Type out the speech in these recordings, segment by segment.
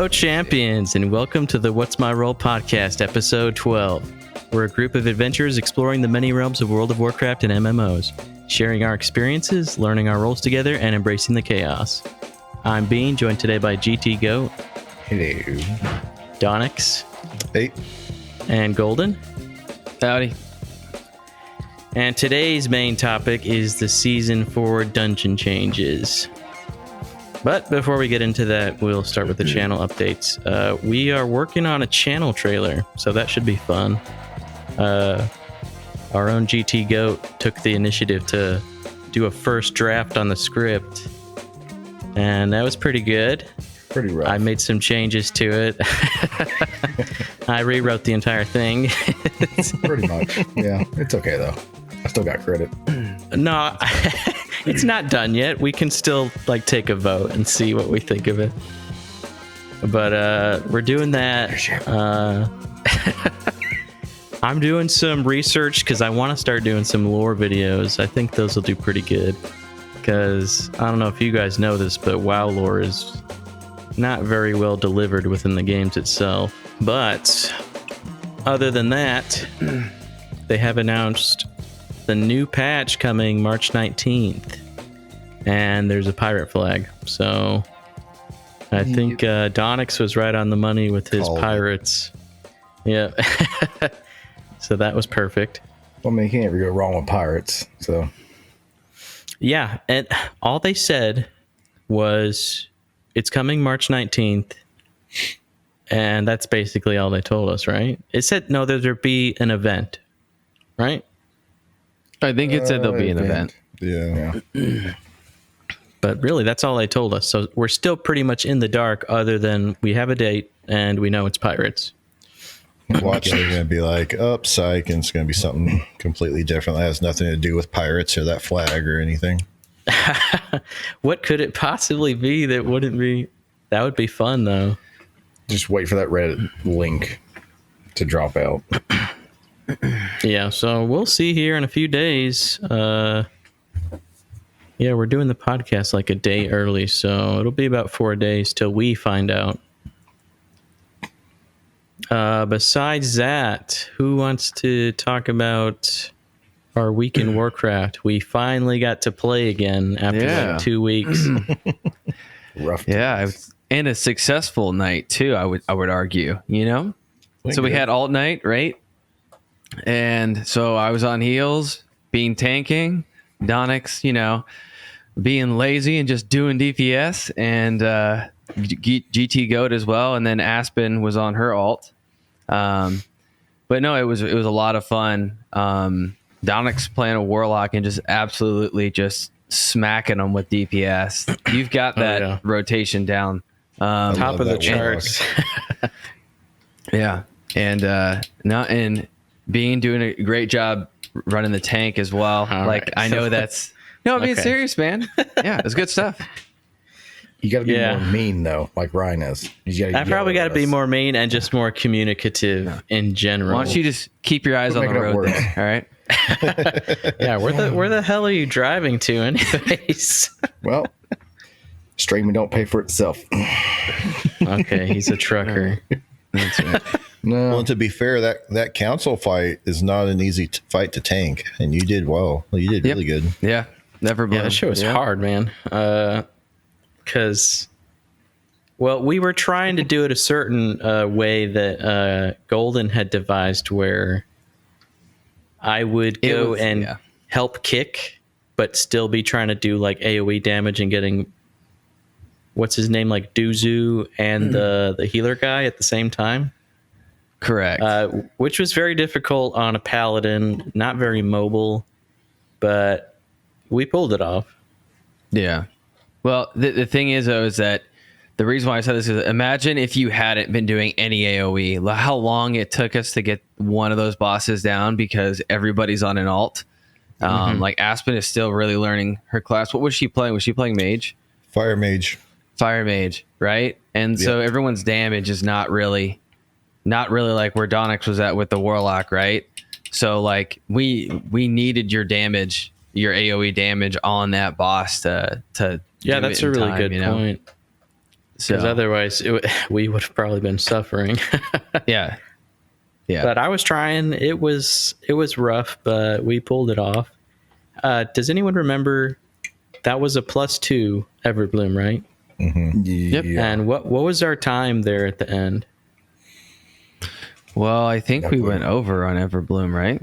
Hello, champions, and welcome to the What's My Role podcast, episode 12. We're a group of adventurers exploring the many realms of World of Warcraft and MMOs, sharing our experiences, learning our roles together, and embracing the chaos. I'm Bean, joined today by GT Goat. Hello. Donnix. Hey. And Golden. Howdy. And today's main topic is the Season 4 dungeon changes. But before we get into that, we'll start with the channel updates. We are working on a channel trailer, so that should be fun. Our own GT Goat took the initiative to do a first draft on the script, and that was pretty good. Pretty rough. I made some changes to it. I rewrote the entire thing. Pretty much. Yeah, it's okay, though. I still got credit. No, it's not done yet. We can still take a vote and see what we think of it. But we're doing that. I'm doing some research because I want to start doing some lore videos. I think those will do pretty good. Because I don't know if you guys know this, but WoW lore is not very well delivered within the games itself. But other than that, they have announced the new patch coming March 19th, and there's a pirate flag. So I think Donnix was right on the money with his pirates. Yeah. So that was perfect. Well, I mean, you can't ever go wrong with pirates. So yeah, and all they said was it's coming March 19th, and that's basically all they told us, right? It said no, there'd be an event, right? I think it said there'll be an event. Yeah. But really, that's all they told us. So we're still pretty much in the dark, other than we have a date and we know it's pirates. Watch, they're going to be like, psych, and it's going to be something completely different that has nothing to do with pirates or that flag or anything. What could it possibly be that wouldn't be? That would be fun, though. Just wait for that Reddit link to drop out. Yeah, so we'll see here in a few days. Yeah, we're doing the podcast like a day early, so it'll be about 4 days till we find out. Besides that, who wants to talk about our week in Warcraft? We finally got to play again after 2 weeks. Rough. Yeah, and a successful night too. I would argue. So we had alt night, right? And so I was on heals, being tanking, Donnix, being lazy and just doing DPS, and GT Goat as well, and then Aspen was on her alt. But no, it was a lot of fun. Donnix playing a Warlock and just absolutely just smacking them with DPS. You've got that rotation down. Top of the charts. Yeah, and Being doing a great job running the tank as well. I know that's I'm being serious, man. Yeah, it's good stuff. You got to be more mean, though, like Ryan is. I probably got to be more mean and just more communicative in general. Why don't you just keep your eyes on the road there, all right? Yeah, where the hell are you driving to anyways? Well, streaming don't pay for itself. Okay, he's a trucker. That's right. No. Well, and to be fair, that council fight is not an easy fight to tank, and you did well. You did really good. Yeah, never mind. Yeah, that shit was hard, man. Because, we were trying to do it a certain way that Golden had devised, where I would go and help kick, but still be trying to do AoE damage and getting what's his name, Duzu and the healer guy at the same time. Correct. Which was very difficult on a paladin, not very mobile, but we pulled it off. Yeah. Well, the thing is, though, is that the reason why I said this is imagine if you hadn't been doing any AoE, how long it took us to get one of those bosses down because everybody's on an alt. Aspen is still really learning her class. What was she playing? Was she playing mage? Fire mage, right? And so everyone's damage is not really like where Donnix was at with the Warlock, right? So we needed your damage, your AoE damage on that boss to Yeah, that's a really good point. So Because otherwise, we would have probably been suffering. yeah. But I was trying. It was rough, but we pulled it off. Does anyone remember that was a +2 Everbloom, right? Yep. Yeah. And what was our time there at the end? Well, I think we Definitely. went over on Everbloom, right?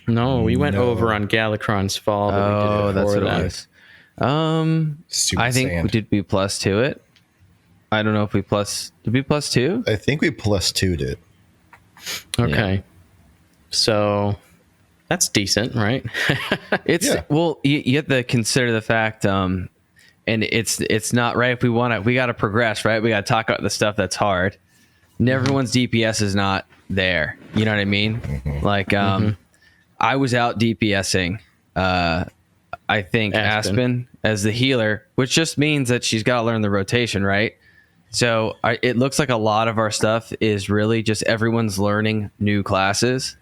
No, we went No. over on Galakron's Fall. But we did Oh, it that's before what it was. Stupid I think sand. did we +2 it? I don't know if we did we +2? I think we +2'd it. Okay. So that's decent, right? It's Yeah. well, you have to consider the fact, and it's not right if we want to. We got to progress, right? We got to talk about the stuff that's hard. And everyone's DPS is not there. You know what I mean? Like, I was out DPSing. I think Aspen as the healer, which just means that she's got to learn the rotation, right? So it looks like a lot of our stuff is really just everyone's learning new classes,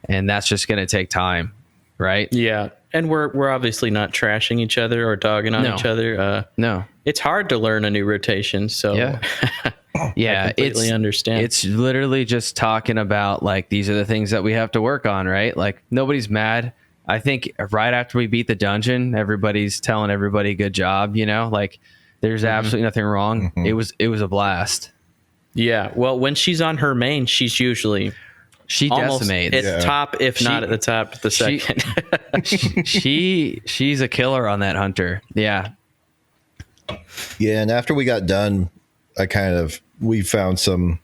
and that's just going to take time, right? Yeah. And we're obviously not trashing each other or dogging on No. each other. No. It's hard to learn a new rotation, so Yeah. Yeah, completely understand. It's literally just talking about like these are the things that we have to work on, right? Like nobody's mad. I think right after we beat the dungeon, everybody's telling everybody good job, you know? Like there's absolutely nothing wrong. It was a blast. yeah. Well, when she's on her main, she's usually She almost decimates. at top, if not at the top, the she- second. She's a killer on that hunter. Yeah. Yeah, and after we got done, we found some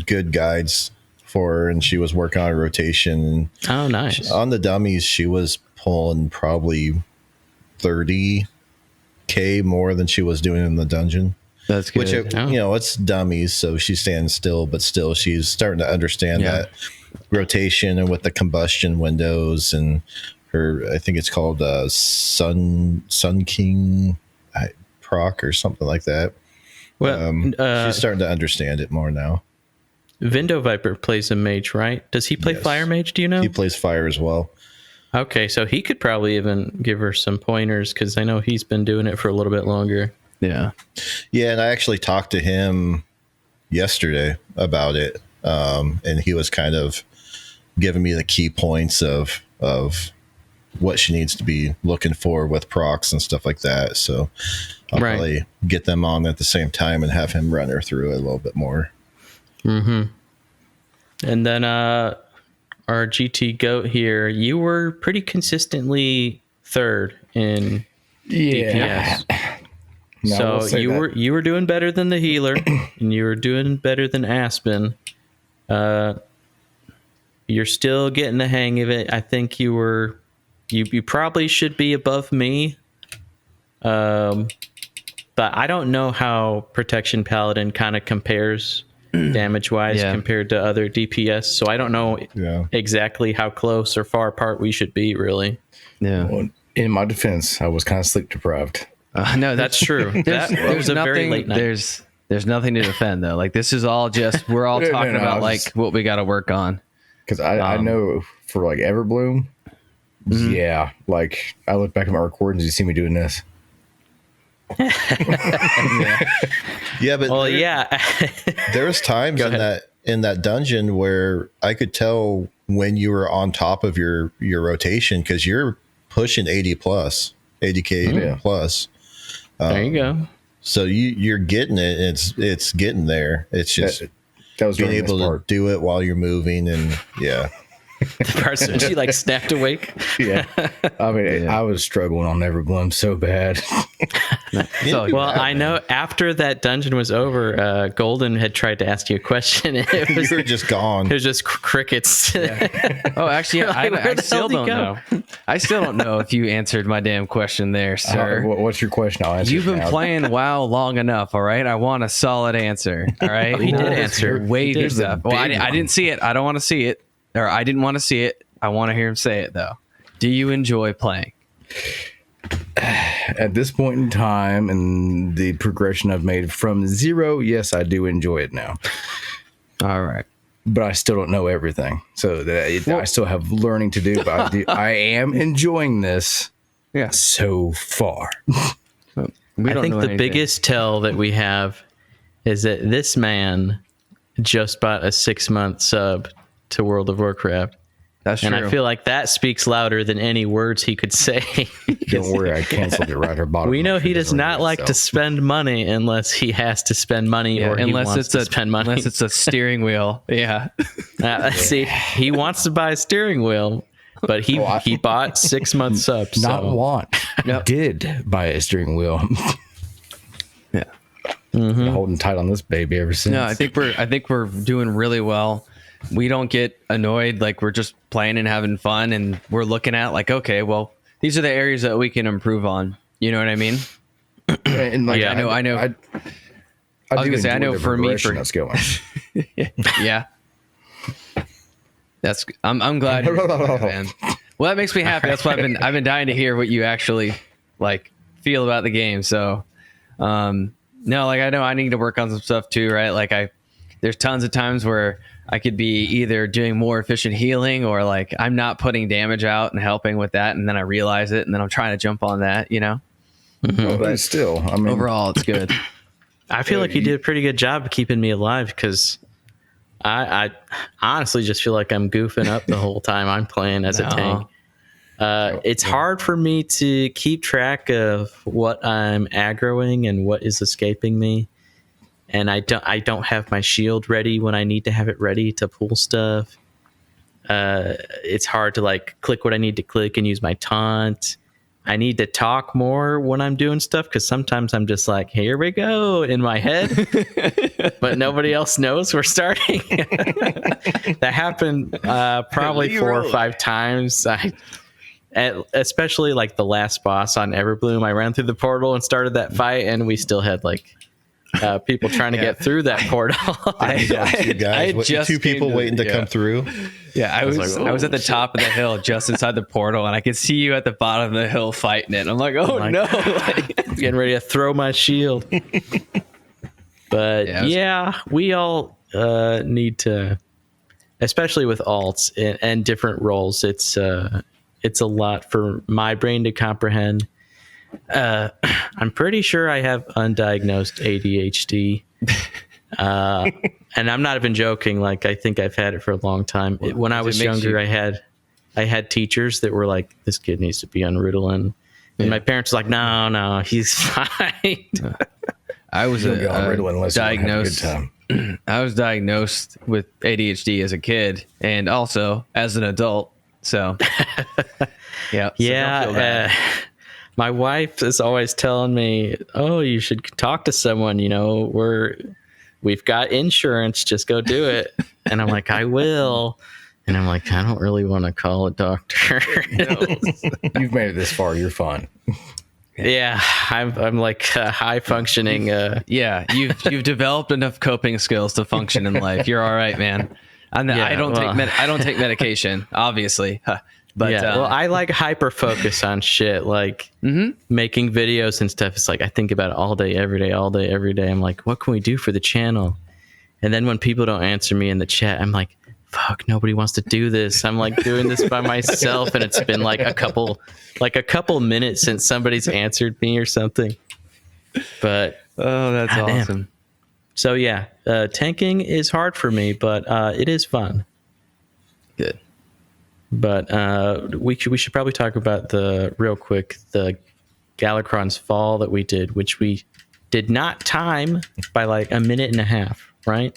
good guides for her, and she was working on a rotation. And Oh, nice. on the dummies, she was pulling probably 30K more than she was doing in the dungeon. That's good. Which it's dummies, so she's standing still, but still she's starting to understand Yeah. that rotation and with the combustion windows and her. I think it's called Sun King proc or something like that. Well, She's starting to understand it more now. Vindo Viper plays a mage, right? Does he play Yes. Fire Mage? Do you know? He plays fire as well. Okay, so he could probably even give her some pointers because I know he's been doing it for a little bit longer. Yeah. Yeah, and I actually talked to him yesterday about it, and he was kind of giving me the key points of what she needs to be looking for with procs and stuff like that. So I'll Right. probably get them on at the same time and have him run her through it a little bit more. And then our GT Goat here, you were pretty consistently third in DPS. No, I will So say that. you were doing better than the healer, and you were doing better than Aspen. You're still getting the hang of it. I think you probably should be above me. But I don't know how Protection Paladin kind of compares damage wise Yeah. compared to other DPS. So I don't know Yeah. exactly how close or far apart we should be, really. Yeah. Well, in my defense, I was kind of sleep deprived. No, That's true. That was a very late night. There's nothing to defend though. Like this is all just we're all No, talking no, I about was like just- what we got to work on. Because I know for like Everbloom, yeah, like I look back at my recordings, you see me doing this. Yeah, but Well, yeah. there was times Go in ahead. that dungeon where I could tell when you were on top of your rotation because you're pushing 80K Yeah. plus. There you go. So you're getting it. It's getting there. It's just That was being during this able to part. do it while you're moving, and yeah, The person she like snapped awake. Yeah, I mean, I was struggling on Everbloom so bad. So Well, I know after that dungeon was over, Golden had tried to ask you a question, and it you was were just gone. just crickets. oh, actually, I Where the still hell don't did he know. I still don't know if you answered my damn question there, sir. What's your question? I'll answer. You've it been now. playing WoW long enough, all right? I want a solid answer, all right? He did Not answer. this wavy He did. stuff. Well, I didn't see it. I don't want to see it, or I didn't want to see it. I want to hear him say it though. Do you enjoy playing? At this point in time and the progression I've made from 0, yes, I do enjoy it now. All right. But I still don't know everything. So I still have learning to do. But I am enjoying this Yeah. so far. We I don't think know the anything. biggest tell that we have is that this man just bought a 6-month sub to World of Warcraft. That's true. And I feel like that speaks louder than any words he could say. Don't worry, I canceled it right here bottom. We know he does not like to spend money unless he has to spend money or he wants to spend money. Unless it's a steering wheel. Yeah. See, he wants to buy a steering wheel, but he bought 6-month subs. Not so. want. Did buy a steering wheel. Yeah. Been holding tight on this baby ever since. No, I think we're doing really well. We don't get annoyed, like we're just playing and having fun, and we're looking at like, okay, well, these are the areas that we can improve on. You know what I mean? And like, I know. I was gonna say, I know for me, that's going. yeah. I'm glad. Man. Well, that makes me happy. That's why I've been dying to hear what you actually like feel about the game. So, no, like I know I need to work on some stuff too, right? Like there's tons of times where I could be either doing more efficient healing or like I'm not putting damage out and helping with that, and then I realize it, and then I'm trying to jump on that, you know. But still, I mean, overall, it's good. I feel like you did a pretty good job of keeping me alive because I honestly just feel like I'm goofing up the whole time I'm playing as a tank. It's hard for me to keep track of what I'm aggroing and what is escaping me. And I don't have my shield ready when I need to have it ready to pull stuff. It's hard to like click what I need to click and use my taunt. I need to talk more when I'm doing stuff because sometimes I'm just like, here we go in my head, but nobody else knows we're starting. That happened probably 4 or 5 times. Especially like the last boss on Everbloom, I ran through the portal and started that fight, and we still had like people trying to get through that portal. I had just 2 people waiting to come through. Yeah, I was at the top of the hill, just inside the portal, and I could see you at the bottom of the hill fighting it. I'm like, no, getting ready to throw my shield. But we all need to, especially with alts and different roles. It's a lot for my brain to comprehend. I'm pretty sure I have undiagnosed ADHD. And I'm not even joking. Like, I think I've had it for a long time. When I was younger, I had teachers that were like, this kid needs to be on Ritalin. And my parents were like, no, he's fine. I was diagnosed. I was diagnosed with ADHD as a kid and also as an adult. So, yeah. My wife is always telling me, oh, you should talk to someone, you know, we've got insurance, just go do it. And I'm like, I will. And I'm like, I don't really want to call a doctor. You've made it this far. You're fine. Yeah, I'm like high functioning. You've developed enough coping skills to function in life. You're all right, man. I don't take medication, obviously. But I like hyper focus on shit, like making videos and stuff. It's like I think about it all day, every day. I'm like, what can we do for the channel? And then when people don't answer me in the chat, I'm like, fuck, nobody wants to do this. I'm like doing this by myself, and it's been like a couple minutes since somebody's answered me or something. But that's awesome. Damn. So yeah, tanking is hard for me, but it is fun. Good. But we should probably talk about the Galakron's Fall that we did, which we did not time by like a minute and a half, right?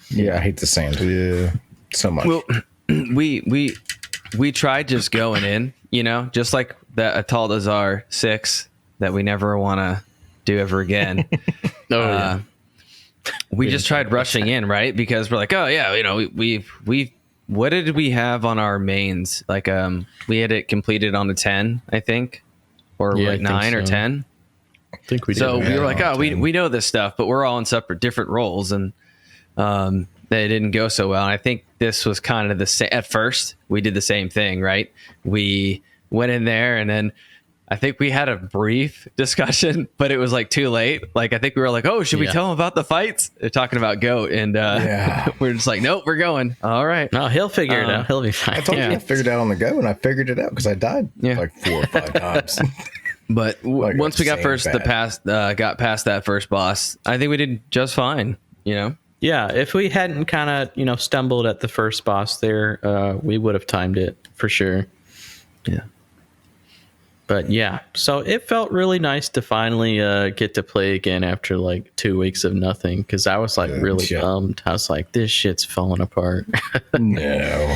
Yeah, I hate the sand. Yeah, so much. Well, we tried just going in, you know, just like that Ataldazar 6 that we never want to do ever again. We just tried rushing in, right? Because we're like, oh yeah, you know, we what did we have on our mains? Like, we had it completed on a 10, I think, or like 9 or 10. I think we did. So we were like, oh, we know this stuff, but we're all in different roles, and they didn't go so well. And I think this was kind of the same. At first, we did the same thing, right? We went in there, and then I think we had a brief discussion, but it was like too late. Like, I think we were like, oh, should we tell them about the fights? They're talking about GOAT, and we're just like, nope, we're going. All right. No, he'll figure it out. He'll be fine. I told you I figured it out on the go, and I figured it out because I died like 4 or 5 times. But Like once we got insane bad. got past that first boss, I think we did just fine. You know. Yeah, if we hadn't kind of, stumbled at the first boss there, we would have timed it for sure. Yeah. But yeah, so it felt really nice to finally get to play again after like 2 weeks of nothing, because I was like really bummed. I was like, this shit's falling apart. No.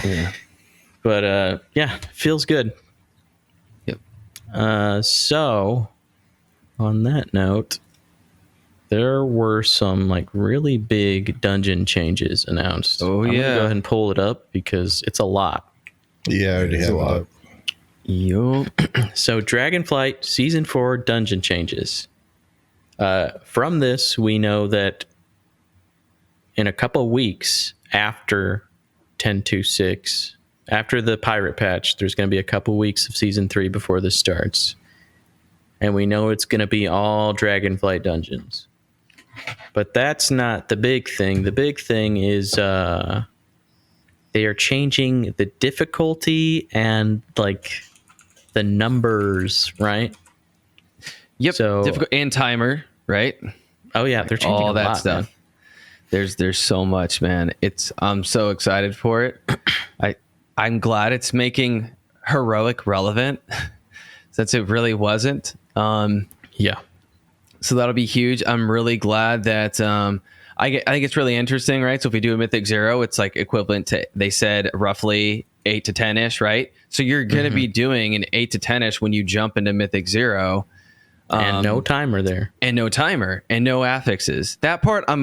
Yeah. But yeah, feels good. Yep. So on that note, there were some like really big dungeon changes announced. Oh, I'm gonna yeah. go ahead and pull it up because it's a lot. Yeah, I already It's have a lot. it. Yo. So Dragonflight Season 4 dungeon changes. From this, we know that in a couple weeks after 10.2.6, after the pirate patch, there's going to be a couple weeks of Season 3 before this starts. And we know it's going to be all Dragonflight dungeons. But that's not the big thing. The big thing is they are changing the difficulty and like the numbers, right? Yep. So- Difficult and timer, right? Oh yeah, they're changing All a that lot, stuff. man. There's so much, man. I'm so excited for it. I'm glad it's making heroic relevant since it really wasn't. Yeah. So that'll be huge. I'm really glad that I think it's really interesting, right? So if we do a Mythic Zero, it's like equivalent to, they said roughly 8 to 10 ish, right? So you're going to be doing an 8 to 10 ish when you jump into Mythic Zero. And no timer there. And no timer and no affixes. That part I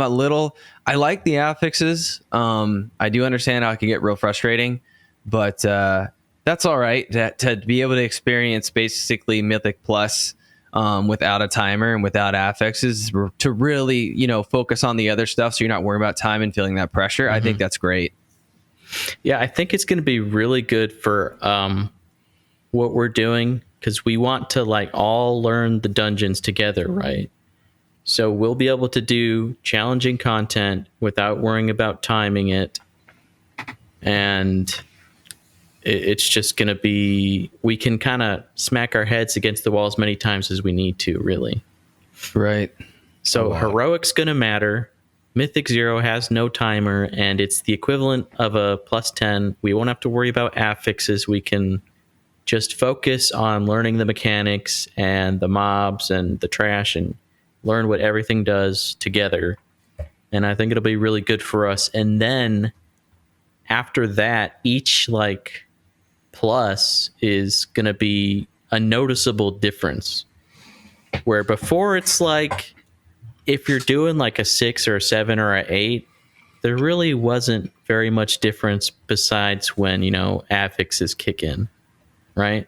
like the affixes. I do understand how it can get real frustrating, but that's all right. To be able to experience basically Mythic Plus without a timer and without affixes, to really, focus on the other stuff so you're not worrying about time and feeling that pressure. I think that's great. Yeah, I think it's going to be really good for what we're doing, because we want to like all learn the dungeons together, right? So we'll be able to do challenging content without worrying about timing it. And it's just going to be, we can kind of smack our heads against the wall as many times as we need to, really. Right. So heroic's going to matter. Mythic Zero has no timer, and it's the equivalent of a plus 10. We won't have to worry about affixes. We can just focus on learning the mechanics and the mobs and the trash and learn what everything does together. And I think it'll be really good for us. And then after that, each like plus is going to be a noticeable difference. Where before it's like, if you're doing like a 6 or a 7 or a 8, there really wasn't very much difference besides when, affixes kick in. Right?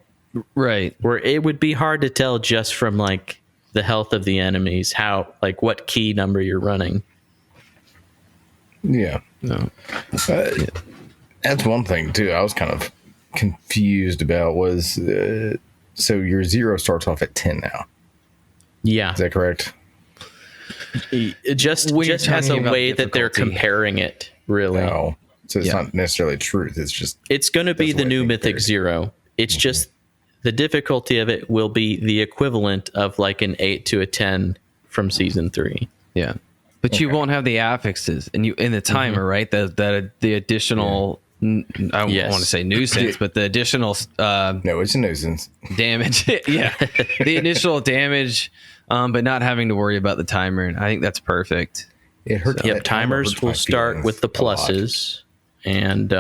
Right. Where it would be hard to tell just from like the health of the enemies, how, like what key number you're running. Yeah. No. That's one thing too. I was kind of confused about was so your zero starts off at 10 now. Yeah. Is that correct? It just When you're has a talking about way that they're difficulty. comparing it, really. No. So it's Yeah. not necessarily truth. It's just It's going to be That's the the way new they Mythic compare it. Zero. It's just the difficulty of it will be the equivalent of like an 8 to a 10 from Season 3. Yeah. But you won't have the affixes and you in the timer, right? The additional I don't Yes. want to say nuisance, but the additional no, it's a nuisance. damage. Yeah. The initial damage, but not having to worry about the timer. And I think that's perfect. It hurt. Yep, timers will start with the pluses. And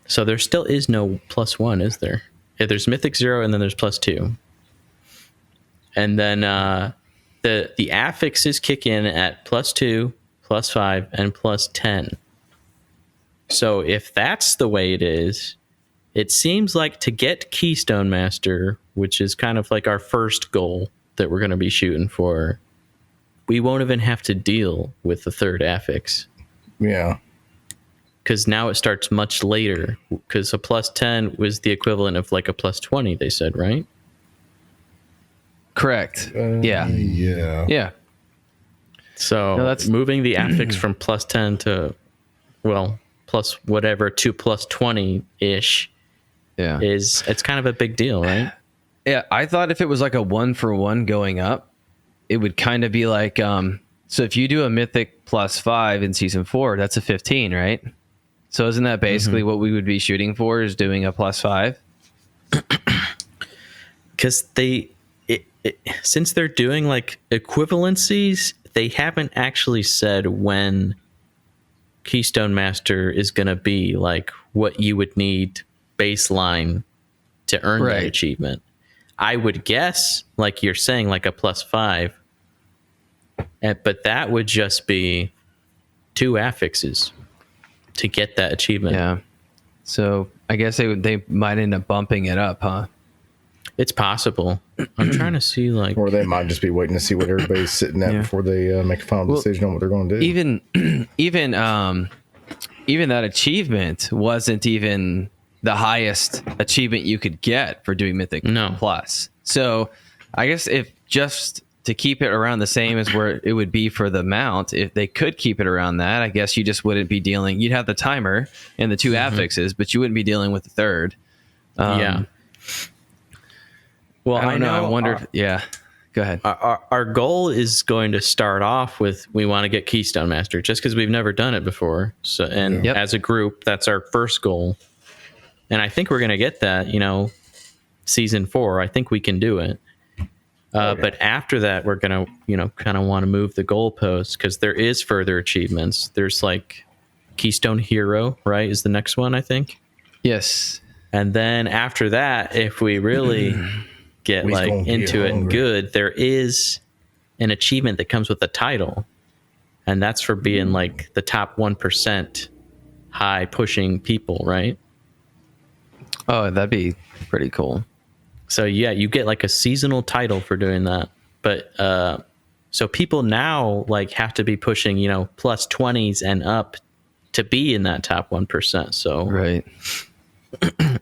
so there still is no +1, is there? Yeah, there's Mythic Zero and then there's +2. And then the affixes kick in at +2, +5, and +10. So if that's the way it is, it seems like to get Keystone Master, which is kind of like our first goal that we're going to be shooting for, we won't even have to deal with the third affix. Yeah. Because now it starts much later. Because a +10 was the equivalent of like a +20, they said, right? Correct. Yeah. Yeah. Yeah. So No, that's- moving the affix from +10 to, well, plus whatever to +20 ish Yeah. it's kind of a big deal, right? Yeah, I thought if it was like a 1-for-1 going up, it would kind of be like, so if you do a mythic +5 in season 4, that's a 15, right? So isn't that basically what we would be shooting for, is doing a +5? Because since they're doing like equivalencies, they haven't actually said when Keystone Master is going to be like what you would need baseline to earn that achievement. I would guess, like you're saying, like a +5, but that would just be 2 affixes to get that achievement. Yeah. So I guess they might end up bumping it up, huh? It's possible. I'm trying to see, like, Or they might just be waiting to see what everybody's sitting at before they make a final decision on what they're going to do. Even that achievement wasn't even the highest achievement you could get for doing Mythic Plus. So I guess if just to keep it around the same as where it would be for the mount, if they could keep it around that, I guess you just wouldn't be dealing. You'd have the timer and the 2 affixes, but you wouldn't be dealing with the third. Yeah. Well, I don't know. I wonder. Yeah. Go ahead. Our goal is going to start off with, we want to get Keystone Master, just because we've never done it before. So, and as a group, that's our first goal. And I think we're going to get that, season 4. I think we can do it. But after that, we're going to, kind of want to move the goalposts, because there is further achievements. There's like Keystone Hero, right? Is the next one, I think. Yes. And then after that, if we really get like into it and good, there is an achievement that comes with a title, and that's for being like the top 1% high pushing people, right? Oh, that'd be pretty cool. So yeah, you get like a seasonal title for doing that. But so people now like have to be pushing, +20s and up to be in that top 1%. So right.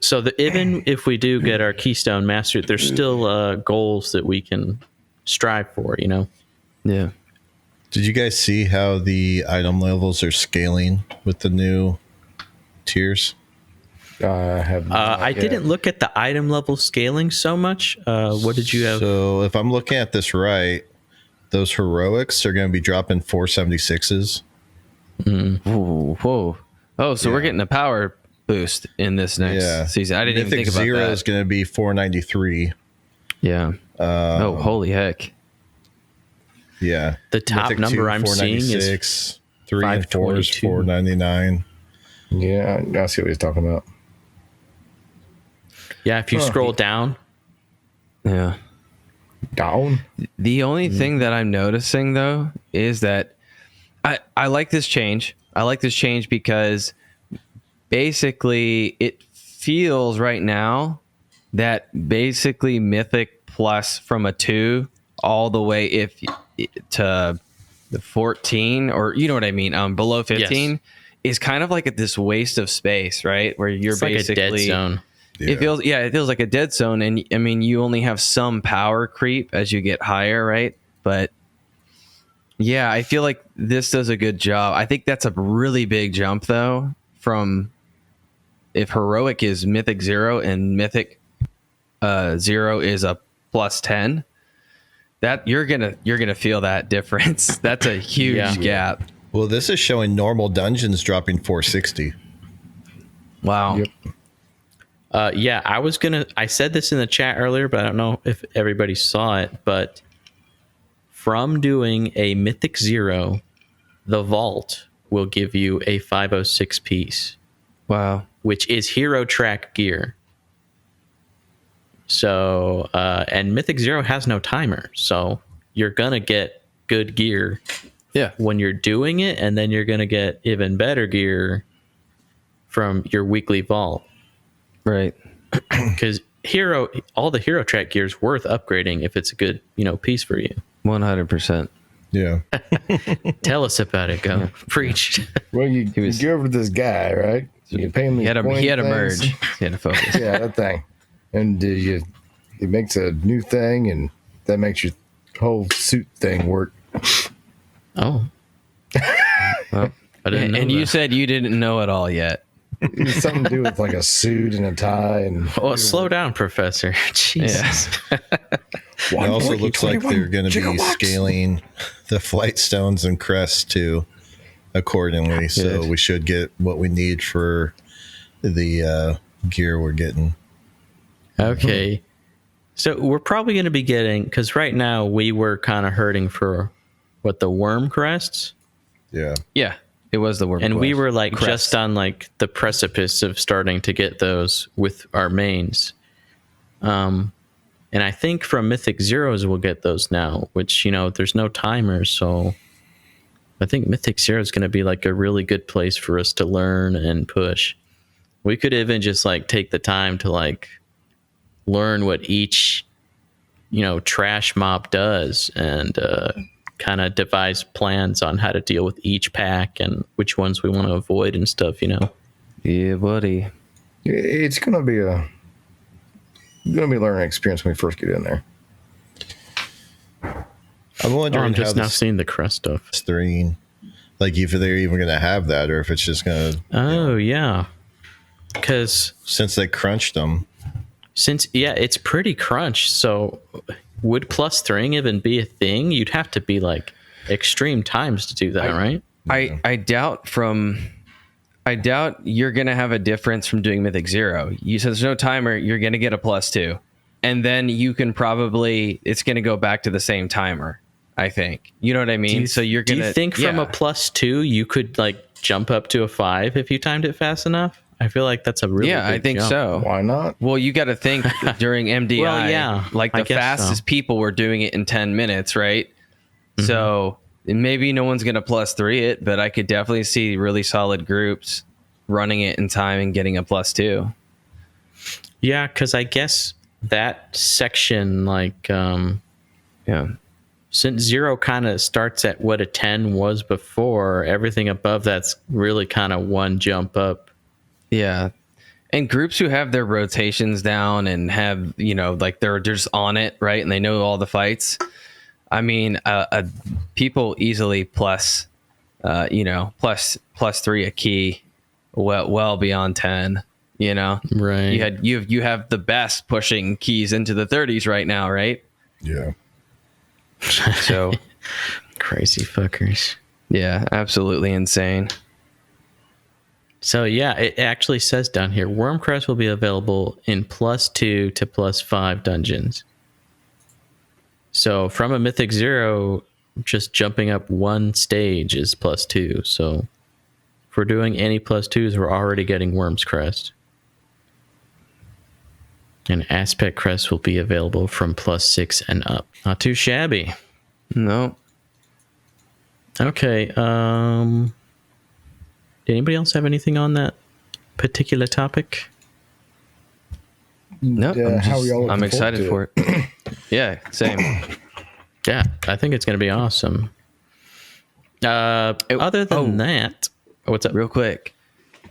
So even if we do get our Keystone Master, there's still goals that we can strive for, Yeah. Did you guys see how the item levels are scaling with the new tiers? I didn't look at the item level scaling so much. What did you have? So if I'm looking at this right, those heroics are going to be dropping 476s. Ooh, whoa. Oh, so we're getting a power boost in this next season. I didn't even think about Zero that. is going to be 493. Yeah. Oh, holy heck. Yeah. The top Mythic number 2, I'm seeing is 3 and 4 is 499. Yeah, I see what he's talking about. Yeah, if you scroll down. Yeah. Down? The only thing that I'm noticing, though, is that I like this change. I like this change because basically it feels right now that basically Mythic Plus from a 2 all the way to the 14, or you know what I mean, below 15 is kind of like this waste of space, right? Where you're It's basically like a dead zone. Yeah. It feels like a dead zone, and I mean you only have some power creep as you get higher, right? But yeah, I feel like this does a good job. I think that's a really big jump though from if heroic is Mythic 0 and Mythic 0 is a +10. That you're gonna feel that difference. That's a huge gap. Well, this is showing normal dungeons dropping 460. Wow. Yep. I said this in the chat earlier, but I don't know if everybody saw it, but from doing a Mythic 0, the Vault will give you a 506 piece. Wow. Which is hero track gear. So, and Mythic 0 has no timer, so you're gonna get good gear when you're doing it, and then you're gonna get even better gear from your weekly vault. Right. Because all the hero track gear is worth upgrading if it's a good, piece for you. 100%. Yeah. Tell us about it. Go preach. Well, you go over to this guy, right? You pay him. He had a merge. He had a focus. Yeah, that thing. And it makes a new thing, and that makes your whole suit thing work. Oh. Well, I didn't know and you that. said you didn't know it all yet. It's something to do with like a suit and a tie and. Oh, slow down, Professor. Jesus. It also looks like they're going to be scaling the flight stones and crests too accordingly. So we should get what we need for the gear we're getting. Okay. So we're probably going to be getting, because right now we were kind of hurting for the worm crests. Yeah. Yeah. It was the worm. And we were like crest. just on like the precipice of starting to get those with our mains. And I think from Mythic Zeros we'll get those now, which, there's no timer. So I think Mythic Zero is going to be like a really good place for us to learn and push. We could even just like take the time to like learn what each, trash mob does and kind of devise plans on how to deal with each pack and which ones we want to avoid and stuff, Yeah, buddy. It's gonna be a learning experience when we first get in there. I'm wondering I'm how just now seeing the crest stuff. Like if they're even going to have that, or if it's just going to. Oh yeah, because since they crunched them. It's pretty crunched. So would +3 even be a thing? You'd have to be like extreme times to do that, right? I doubt you're gonna have a difference from doing Mythic Zero. You said there's no timer, you're gonna get a +2. And then you can it's gonna go back to the same timer, I think. You know what I mean? So you're gonna. Do you think from a +2 you could like jump up to a 5 if you timed it fast enough? I feel like that's a really big I think jump. so. Why not? Well, you got to think during MDI. Well, yeah, like the fastest people were doing it in 10 minutes, right? Mm-hmm. So maybe no one's gonna +3 it, but I could definitely see really solid groups running it in time and getting a +2. Yeah, because I guess that section, like, since Zero kind of starts at what a 10 was before, everything above that's really kind of one jump up. Yeah. And groups who have their rotations down and have, like they're just on it, right? And they know all the fights. I mean, people easily plus +3 a key well beyond 10, Right. You have the best pushing keys into the 30s right now, right? Yeah. So crazy fuckers. Yeah, absolutely insane. So yeah, it actually says down here, Wormcrest will be available in +2 to +5 dungeons. So from a Mythic Zero, just jumping up one stage is +2. So if we're doing any +2s, we're already getting Worm's Crest. And Aspect Crest will be available from +6 and up. Not too shabby. No. Okay, did anybody else have anything on that particular topic? No, how are y'all I'm looking excited for it. Yeah, same. Yeah, I think it's going to be awesome. Other than that, what's up? Real quick.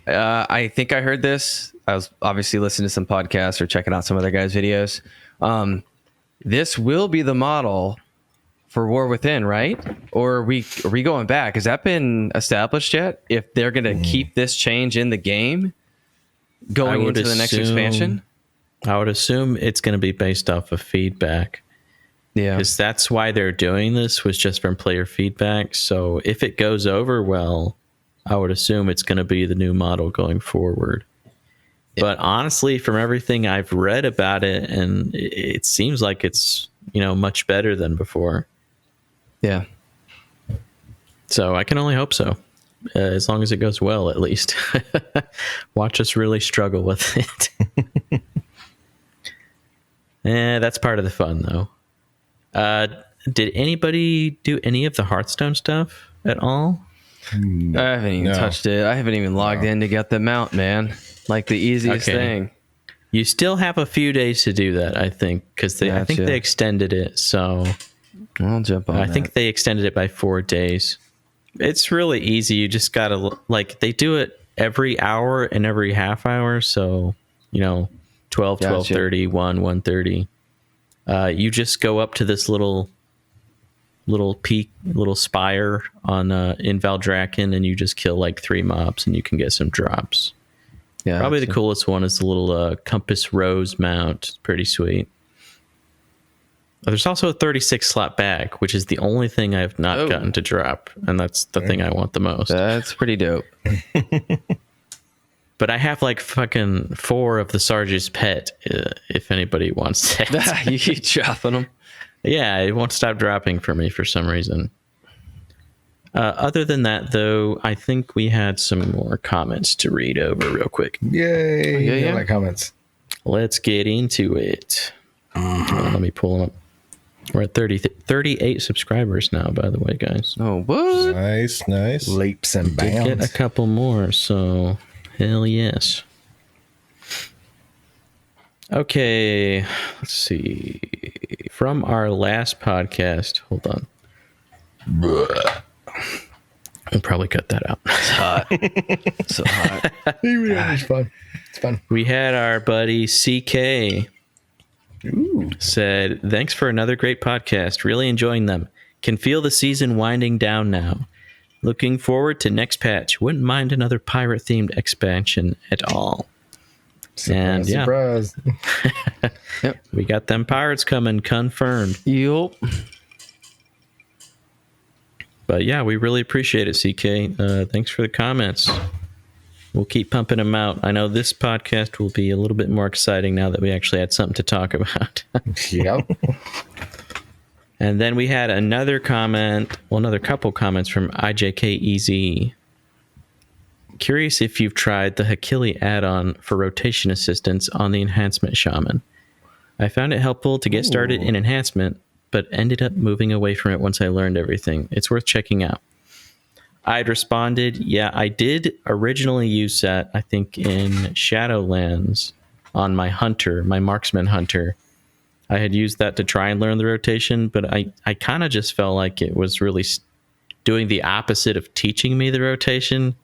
I think I heard this. I was obviously listening to some podcasts or checking out some other guys' videos. This will be the model for War Within, right? Or are we going back? Has that been established yet? If they're going to keep this change in the game going into the next expansion? I would assume it's going to be based off of feedback. Yeah. Because that's why they're doing this, was just from player feedback. So if it goes over well, I would assume it's going to be the new model going forward. Yeah. But honestly, from everything I've read about it, and it seems like it's, much better than before. Yeah. So I can only hope so. As long as it goes well, at least. Watch us really struggle with it. That's part of the fun, though. Did anybody do any of the Hearthstone stuff at all? I haven't even touched it. I haven't even logged in to get the mount, man. Like the easiest thing. You still have a few days to do that, I think, because I think they extended it. So I'll jump on. I think they extended it by 4 days. It's really easy. You just gotta they do it every hour and every half hour. So 12, 12:30, 1, 1:30. You just go up to this little peak, little spire on in Valdrakken, and you just kill like 3 mobs, and you can get some drops. Yeah, Probably the coolest one is the little compass rose mount. It's pretty sweet. There's also a 36 slot bag, which is the only thing I have not gotten to drop, and that's the thing I want the most. That's pretty dope. But I have like fucking 4 of the Sarge's pet, if anybody wants it. You keep dropping them. Yeah, it won't stop dropping for me for some reason. Other than that, though, I think we had some more comments to read over real quick. Yay! Yeah. I like comments. Let's get into it. Let me pull them up. We're at 38 subscribers now, by the way, guys. Oh, what? Nice. Leaps and Did get bounds. a couple more, so hell yes. Okay, let's see. From our last podcast, hold on. We'll probably cut that out. It's hot. So hot. It's fun. It's fun. We had our buddy CK said, thanks for another great podcast. Really enjoying them. Can feel the season winding down now. Looking forward to next patch. Wouldn't mind another pirate themed expansion at all. Surprise, surprise. Yep. We got them pirates coming, confirmed. Yup. But yeah, we really appreciate it, CK. Thanks for the comments. We'll keep pumping them out. I know this podcast will be a little bit more exciting now that we actually had something to talk about. Yep. And then we had another couple comments from IJKEZ. Curious if you've tried the Hakili add-on for rotation assistance on the enhancement shaman. I found it helpful to get started in enhancement, but ended up moving away from it once I learned everything. It's worth checking out. I'd responded, yeah, I did originally use that, I think, in Shadowlands on my hunter, my marksman hunter. I had used that to try and learn the rotation, but I kind of just felt like it was really doing the opposite of teaching me the rotation,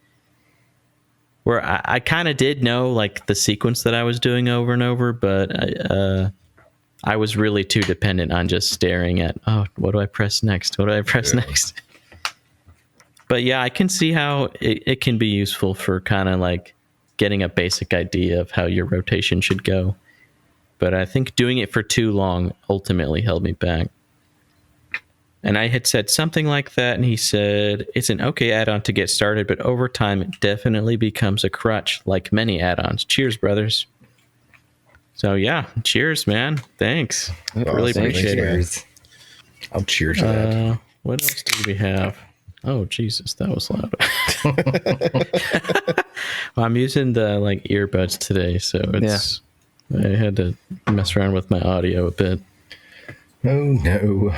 where I kind of did know like the sequence that I was doing over and over, but I was really too dependent on just staring at, oh, what do I press next? What do I press next? But yeah, I can see how it can be useful for kind of like getting a basic idea of how your rotation should go. But I think doing it for too long ultimately held me back. And I had said something like that, and he said, it's an okay add-on to get started, but over time it definitely becomes a crutch, like many add-ons. Cheers, brothers. So yeah, cheers, man. Thanks. Really appreciate it. Cheers. I'll cheers to that. What else do we have? Oh, Jesus, that was loud. Well, I'm using the like earbuds today, so it's I had to mess around with my audio a bit. Oh no.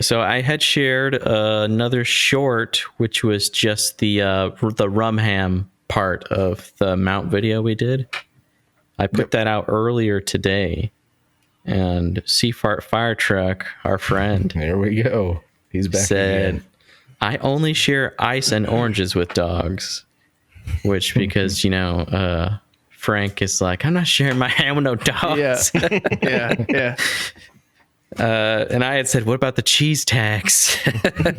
So I had shared another short, which was just the Rumham part of the mount video we did. I put that out earlier today, and Seafart Fire Truck, our friend, There we go. He's back said, again. I only share ice and oranges with dogs, which because, Frank is like, I'm not sharing my ham with no dogs. Yeah. And I had said, what about the cheese tax? I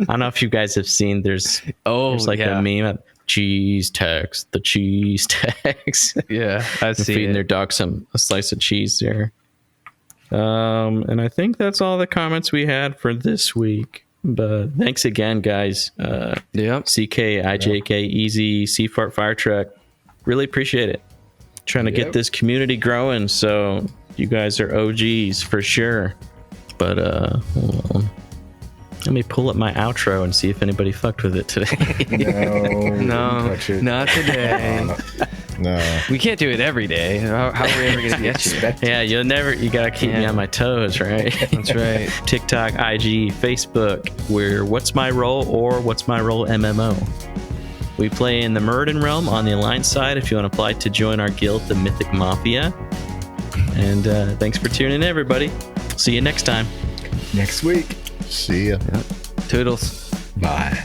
don't know if you guys have seen, there's like a meme of cheese tax, the cheese tax. Yeah, I've seen feeding it. their dog a slice of cheese there. And I think that's all the comments we had for this week. But thanks again, guys. CK, IJK, Easy, Seafart Fire Truck. Really appreciate it. Trying to get this community growing, so you guys are OGs for sure. But hold on. Let me pull up my outro and see if anybody fucked with it today. No, don't touch it. not today. No. We can't do it every day. How are we ever gonna get you? Yeah, you gotta keep me on my toes, right? That's right. TikTok, IG, Facebook, we're What's My Role or What's My Role MMO. We play in the Muradin realm on the Alliance side if you want to apply to join our guild, the Mythic Mafia. And thanks for tuning in, everybody. See you next time. Next week. See ya. Toodles. Bye.